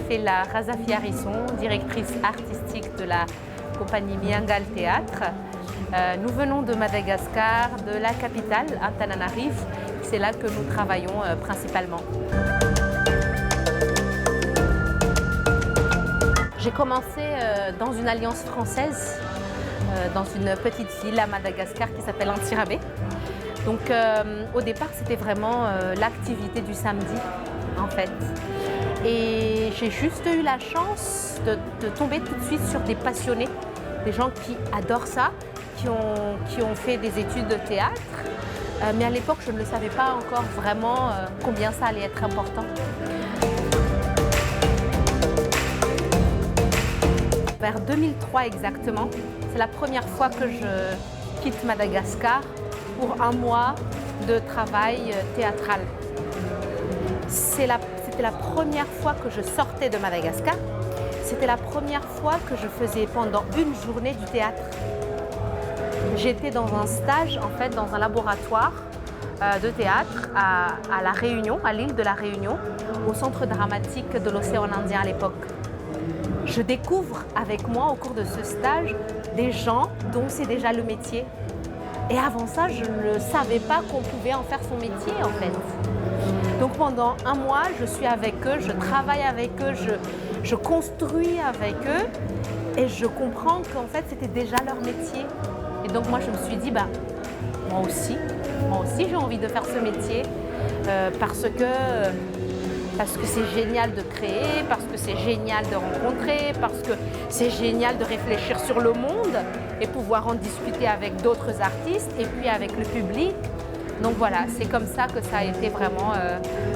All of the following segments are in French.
Fela Razafi-Harisson, directrice artistique de la compagnie Miangal Théâtre. Nous venons de Madagascar, de la capitale, Antananarive. C'est là que nous travaillons principalement. J'ai commencé dans une alliance française, dans une petite ville à Madagascar qui s'appelle Antsirabe. Donc au départ, c'était vraiment l'activité du samedi, en fait. Et j'ai juste eu la chance de tomber tout de suite sur des passionnés, des gens qui adorent ça, qui ont fait des études de théâtre. Mais à l'époque, je ne le savais pas encore vraiment combien ça allait être important. Vers 2003 exactement, c'est la première fois que je quitte Madagascar pour un mois de travail théâtral. C'était la première fois que je sortais de Madagascar. C'était la première fois que je faisais pendant une journée du théâtre. J'étais dans un stage, en fait, dans un laboratoire de théâtre à La Réunion, à l'île de La Réunion, au centre dramatique de l'océan Indien à l'époque. Je découvre avec moi, au cours de ce stage, des gens dont c'est déjà le métier. Et avant ça, je ne savais pas qu'on pouvait en faire son métier, en fait. Donc pendant un mois, je suis avec eux, je travaille avec eux, je construis avec eux et je comprends qu'en fait, c'était déjà leur métier. Et donc moi, je me suis dit, bah, moi aussi j'ai envie de faire ce métier parce que c'est génial de créer, parce que c'est génial de rencontrer, parce que c'est génial de réfléchir sur le monde et pouvoir en discuter avec d'autres artistes et puis avec le public. Donc voilà, c'est comme ça que ça a été vraiment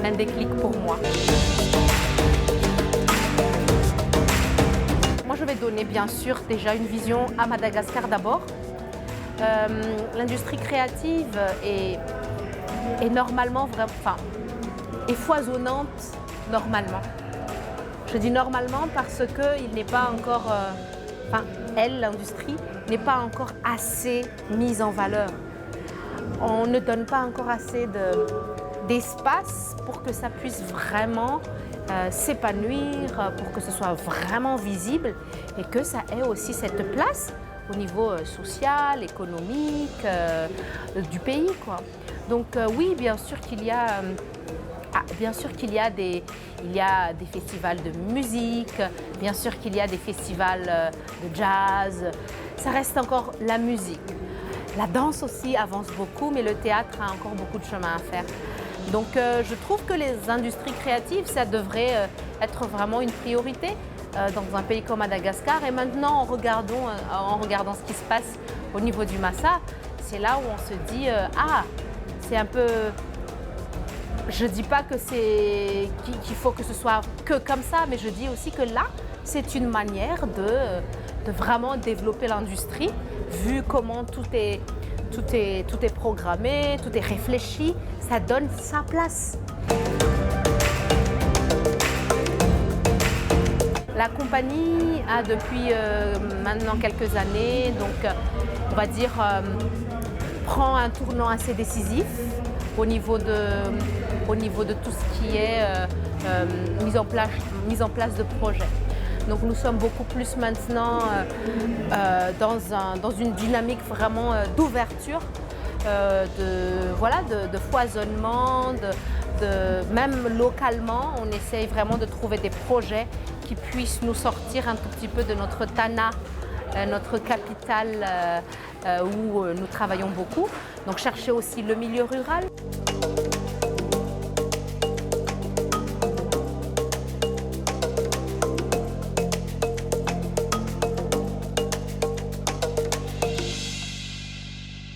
un déclic pour moi. Moi, je vais donner bien sûr déjà une vision à Madagascar d'abord. L'industrie créative est normalement est foisonnante normalement. Je dis normalement parce qu'il n'est pas encore, l'industrie n'est pas encore assez mise en valeur. On ne donne pas encore assez d'espace pour que ça puisse vraiment s'épanouir, pour que ce soit vraiment visible et que ça ait aussi cette place au niveau social, économique du pays, quoi. Donc oui, bien sûr qu'il y a des festivals de musique, bien sûr qu'il y a des festivals de jazz. Ça reste encore la musique. La danse aussi avance beaucoup, mais le théâtre a encore beaucoup de chemin à faire. Donc je trouve que les industries créatives, ça devrait être vraiment une priorité dans un pays comme Madagascar. Et maintenant, en regardant ce qui se passe au niveau du Massa, c'est là où on se dit c'est un peu... Je ne dis pas qu'il faut que ce soit que comme ça, mais je dis aussi que là, c'est une manière de vraiment développer l'industrie, vu comment tout est programmé, tout est réfléchi, ça donne sa place. La compagnie a depuis maintenant quelques années, donc on va dire, prend un tournant assez décisif au niveau de tout ce qui est mise en place de projets. Donc nous sommes beaucoup plus maintenant dans une dynamique vraiment d'ouverture, de foisonnement, même localement, on essaye vraiment de trouver des projets qui puissent nous sortir un tout petit peu de notre Tana, notre capitale où nous travaillons beaucoup. Donc chercher aussi le milieu rural.